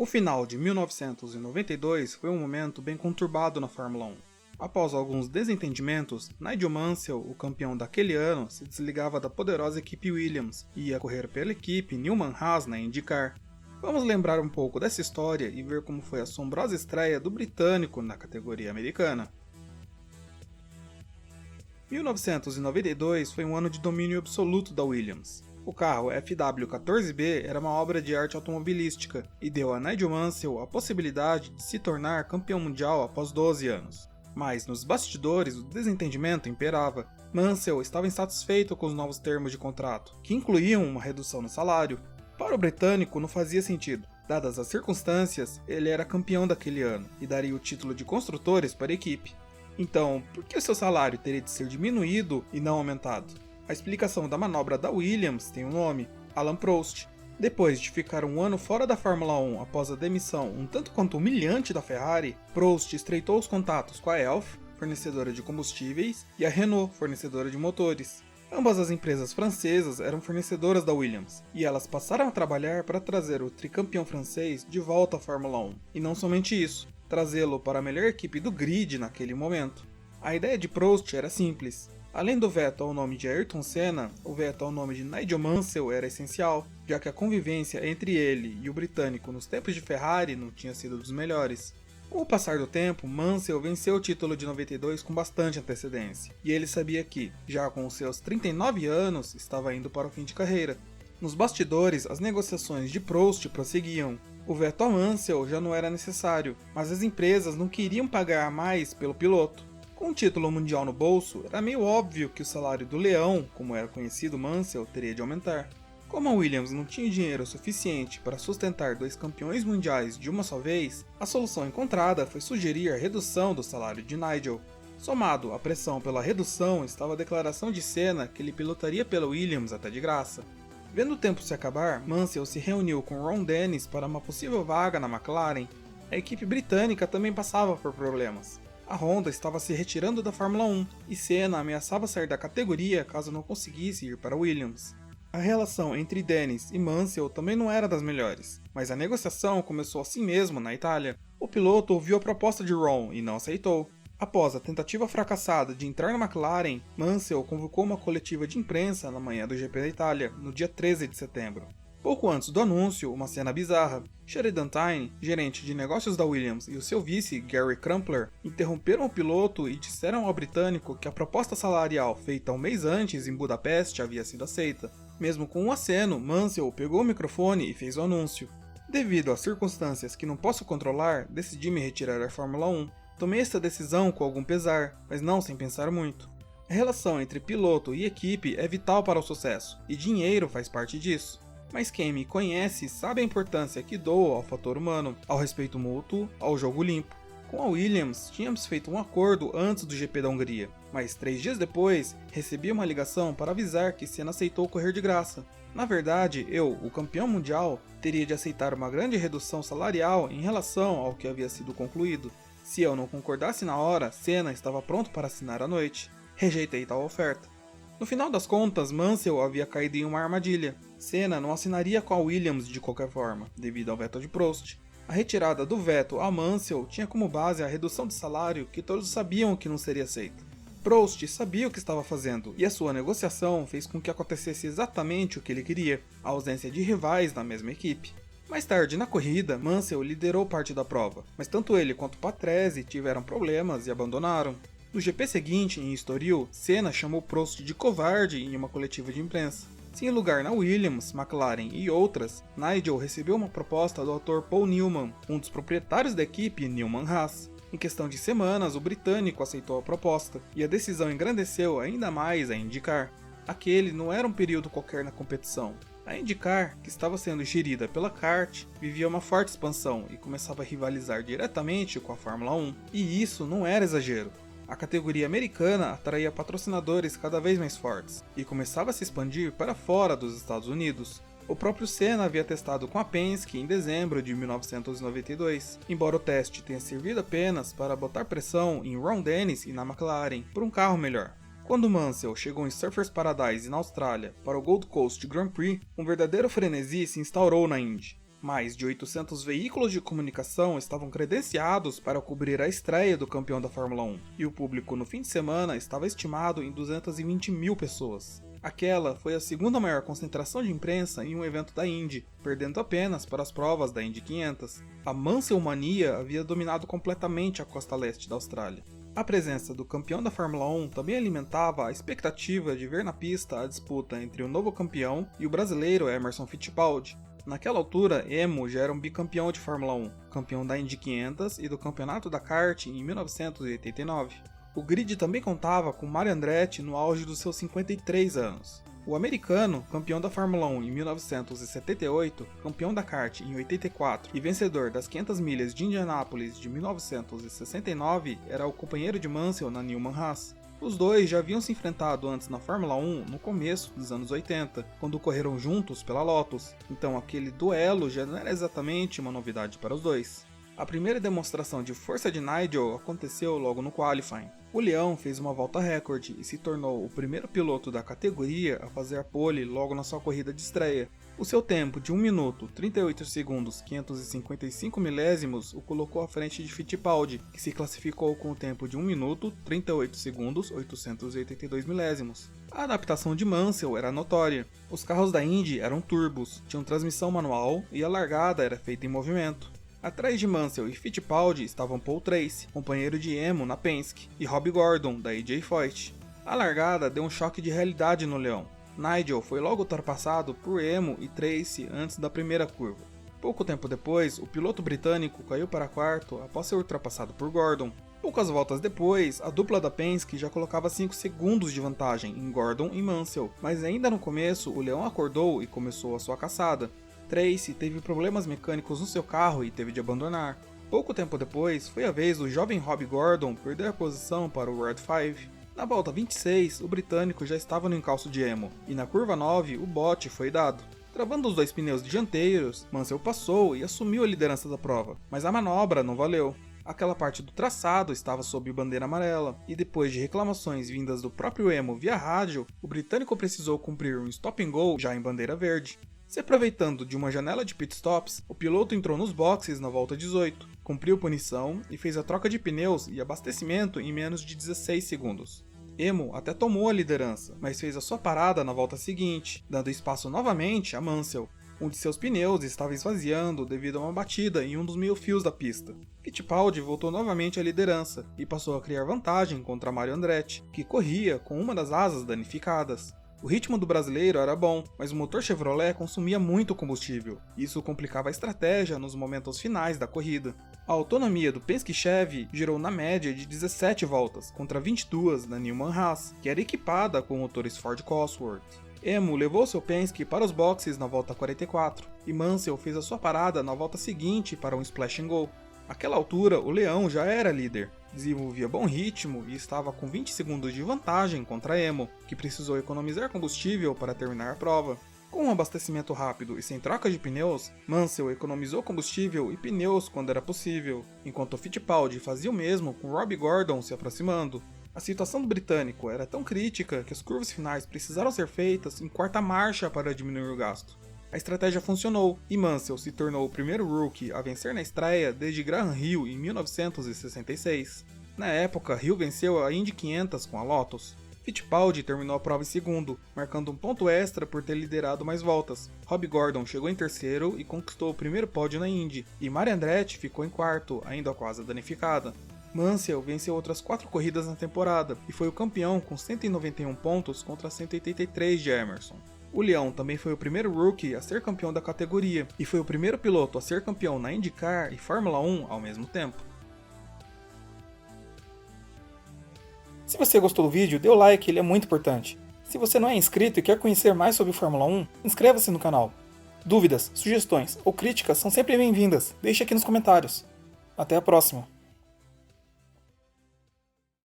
O final de 1992 foi um momento bem conturbado na Fórmula 1. Após alguns desentendimentos, Nigel Mansell, o campeão daquele ano, se desligava da poderosa equipe Williams e ia correr pela equipe Newman-Haas na IndyCar. Vamos lembrar um pouco dessa história e ver como foi a assombrosa estreia do britânico na categoria americana. 1992 foi um ano de domínio absoluto da Williams. O carro FW14B era uma obra de arte automobilística e deu a Nigel Mansell a possibilidade de se tornar campeão mundial após 12 anos. Mas nos bastidores o desentendimento imperava. Mansell estava insatisfeito com os novos termos de contrato, que incluíam uma redução no salário. Para o britânico não fazia sentido. Dadas as circunstâncias, ele era campeão daquele ano e daria o título de construtores para a equipe. Então, por que o seu salário teria de ser diminuído e não aumentado? A explicação da manobra da Williams tem um nome: Alain Prost. Depois de ficar um ano fora da Fórmula 1 após a demissão um tanto quanto humilhante da Ferrari, Prost estreitou os contatos com a Elf, fornecedora de combustíveis, e a Renault, fornecedora de motores. Ambas as empresas francesas eram fornecedoras da Williams, e elas passaram a trabalhar para trazer o tricampeão francês de volta à Fórmula 1. E não somente isso, trazê-lo para a melhor equipe do grid naquele momento. A ideia de Prost era simples. Além do veto ao nome de Ayrton Senna, o veto ao nome de Nigel Mansell era essencial, já que a convivência entre ele e o britânico nos tempos de Ferrari não tinha sido dos melhores. Com o passar do tempo, Mansell venceu o título de 92 com bastante antecedência, e ele sabia que, já com os seus 39 anos, estava indo para o fim de carreira. Nos bastidores, as negociações de Prost prosseguiam. O veto a Mansell já não era necessário, mas as empresas não queriam pagar mais pelo piloto. Com o título mundial no bolso, era meio óbvio que o salário do Leão, como era conhecido Mansell, teria de aumentar. Como a Williams não tinha dinheiro suficiente para sustentar 2 campeões mundiais de uma só vez, a solução encontrada foi sugerir a redução do salário de Nigel. Somado à pressão pela redução estava a declaração de Senna que ele pilotaria pela Williams até de graça. Vendo o tempo se acabar, Mansell se reuniu com Ron Dennis para uma possível vaga na McLaren. A equipe britânica também passava por problemas. A Honda estava se retirando da Fórmula 1 e Senna ameaçava sair da categoria caso não conseguisse ir para a Williams. A relação entre Dennis e Mansell também não era das melhores, mas a negociação começou assim mesmo na Itália. O piloto ouviu a proposta de Ron e não aceitou. Após a tentativa fracassada de entrar na McLaren, Mansell convocou uma coletiva de imprensa na manhã do GP da Itália, no dia 13 de setembro. Pouco antes do anúncio, uma cena bizarra. Sheridan Tyne, gerente de negócios da Williams, e o seu vice, Gary Crumpler, interromperam o piloto e disseram ao britânico que a proposta salarial feita um mês antes em Budapeste havia sido aceita. Mesmo com um aceno, Mansell pegou o microfone e fez o anúncio. Devido às circunstâncias que não posso controlar, decidi me retirar da Fórmula 1. Tomei esta decisão com algum pesar, mas não sem pensar muito. A relação entre piloto e equipe é vital para o sucesso, e dinheiro faz parte disso. Mas quem me conhece sabe a importância que dou ao fator humano, ao respeito mútuo, ao jogo limpo. Com a Williams, tínhamos feito um acordo antes do GP da Hungria, mas 3 dias depois, recebi uma ligação para avisar que Senna aceitou correr de graça. Na verdade, eu, o campeão mundial, teria de aceitar uma grande redução salarial em relação ao que havia sido concluído. Se eu não concordasse na hora, Senna estava pronto para assinar à noite. Rejeitei tal oferta. No final das contas, Mansell havia caído em uma armadilha. Senna não assinaria com a Williams de qualquer forma, devido ao veto de Prost. A retirada do veto a Mansell tinha como base a redução de salário que todos sabiam que não seria aceita. Prost sabia o que estava fazendo, e a sua negociação fez com que acontecesse exatamente o que ele queria, a ausência de rivais na mesma equipe. Mais tarde na corrida, Mansell liderou parte da prova, mas tanto ele quanto Patrese tiveram problemas e abandonaram. No GP seguinte, em Estoril, Senna chamou Prost de covarde em uma coletiva de imprensa. Sem lugar na Williams, McLaren e outras, Nigel recebeu uma proposta do autor Paul Newman, um dos proprietários da equipe Newman-Haas. Em questão de semanas, o britânico aceitou a proposta, e a decisão engrandeceu ainda mais a IndyCar. Aquele não era um período qualquer na competição. A IndyCar, que estava sendo gerida pela kart, vivia uma forte expansão e começava a rivalizar diretamente com a Fórmula 1. E isso não era exagero. A categoria americana atraía patrocinadores cada vez mais fortes e começava a se expandir para fora dos Estados Unidos. O próprio Senna havia testado com a Penske em dezembro de 1992, embora o teste tenha servido apenas para botar pressão em Ron Dennis e na McLaren por um carro melhor. Quando Mansell chegou em Surfers Paradise na Austrália para o Gold Coast Grand Prix, um verdadeiro frenesi se instaurou na Indy. Mais de 800 veículos de comunicação estavam credenciados para cobrir a estreia do campeão da Fórmula 1, e o público no fim de semana estava estimado em 220 mil pessoas. Aquela foi a segunda maior concentração de imprensa em um evento da Indy, perdendo apenas para as provas da Indy 500. A Mansell Mania havia dominado completamente a costa leste da Austrália. A presença do campeão da Fórmula 1 também alimentava a expectativa de ver na pista a disputa entre o novo campeão e o brasileiro Emerson Fittipaldi. Naquela altura, Emo já era um bicampeão de Fórmula 1, campeão da Indy 500 e do campeonato da kart em 1989. O grid também contava com Mario Andretti no auge dos seus 53 anos. O americano, campeão da Fórmula 1 em 1978, campeão da kart em 84 e vencedor das 500 milhas de Indianápolis de 1969, era o companheiro de Mansell na Newman Haas. Os dois já haviam se enfrentado antes na Fórmula 1 no começo dos anos 80, quando correram juntos pela Lotus, então aquele duelo já não era exatamente uma novidade para os dois. A primeira demonstração de força de Nigel aconteceu logo no qualifying. O Leão fez uma volta recorde e se tornou o primeiro piloto da categoria a fazer a pole logo na sua corrida de estreia. O seu tempo de 1 minuto, 38 segundos, 555 milésimos o colocou à frente de Fittipaldi, que se classificou com o tempo de 1 minuto, 38 segundos, 882 milésimos. A adaptação de Mansell era notória. Os carros da Indy eram turbos, tinham transmissão manual e a largada era feita em movimento. Atrás de Mansell e Fittipaldi estavam Paul Tracy, companheiro de Emo na Penske, e Rob Gordon, da AJ Foyt. A largada deu um choque de realidade no Leão. Nigel foi logo ultrapassado por Emo e Tracy antes da primeira curva. Pouco tempo depois, o piloto britânico caiu para quarto após ser ultrapassado por Gordon. Poucas voltas depois, a dupla da Penske já colocava 5 segundos de vantagem em Gordon e Mansell, mas ainda no começo o Leão acordou e começou a sua caçada. Tracy teve problemas mecânicos no seu carro e teve de abandonar. Pouco tempo depois, foi a vez do jovem Rob Gordon perder a posição para o Red 5. Na volta 26, o britânico já estava no encalço de Emo, e na curva 9 o bote foi dado. Travando os dois pneus dianteiros, Mansell passou e assumiu a liderança da prova, mas a manobra não valeu. Aquela parte do traçado estava sob bandeira amarela, e depois de reclamações vindas do próprio Emo via rádio, o britânico precisou cumprir um stop and go já em bandeira verde. Se aproveitando de uma janela de pitstops, o piloto entrou nos boxes na volta 18, cumpriu punição e fez a troca de pneus e abastecimento em menos de 16 segundos. Emo até tomou a liderança, mas fez a sua parada na volta seguinte, dando espaço novamente a Mansell. Um de seus pneus estava esvaziando devido a uma batida em um dos meio-fios da pista. Fittipaldi voltou novamente à liderança e passou a criar vantagem contra Mario Andretti, que corria com uma das asas danificadas. O ritmo do brasileiro era bom, mas o motor Chevrolet consumia muito combustível. Isso complicava a estratégia nos momentos finais da corrida. A autonomia do Penske Chevy girou na média de 17 voltas, contra 22 da Newman Haas, que era equipada com motores Ford Cosworth. Emo levou seu Penske para os boxes na volta 44, e Mansell fez a sua parada na volta seguinte para um Splash and Go. Àquela altura, o Leão já era líder, desenvolvia bom ritmo e estava com 20 segundos de vantagem contra Emo, que precisou economizar combustível para terminar a prova. Com um abastecimento rápido e sem troca de pneus, Mansell economizou combustível e pneus quando era possível, enquanto Fittipaldi fazia o mesmo com Rob Gordon se aproximando. A situação do britânico era tão crítica que as curvas finais precisaram ser feitas em quarta marcha para diminuir o gasto. A estratégia funcionou e Mansell se tornou o primeiro rookie a vencer na estreia desde Graham Hill em 1966. Na época, Hill venceu a Indy 500 com a Lotus. Fittipaldi terminou a prova em segundo, marcando um ponto extra por ter liderado mais voltas. Rob Gordon chegou em terceiro e conquistou o primeiro pódio na Indy, e Mario Andretti ficou em quarto, ainda quase danificada. Mansell venceu outras 4 corridas na temporada e foi o campeão com 191 pontos contra 183 de Emerson. O Leão também foi o primeiro rookie a ser campeão da categoria e foi o primeiro piloto a ser campeão na IndyCar e Fórmula 1 ao mesmo tempo. Se você gostou do vídeo, dê o like, ele é muito importante. Se você não é inscrito e quer conhecer mais sobre Fórmula 1, inscreva-se no canal. Dúvidas, sugestões ou críticas são sempre bem-vindas, deixe aqui nos comentários. Até a próxima!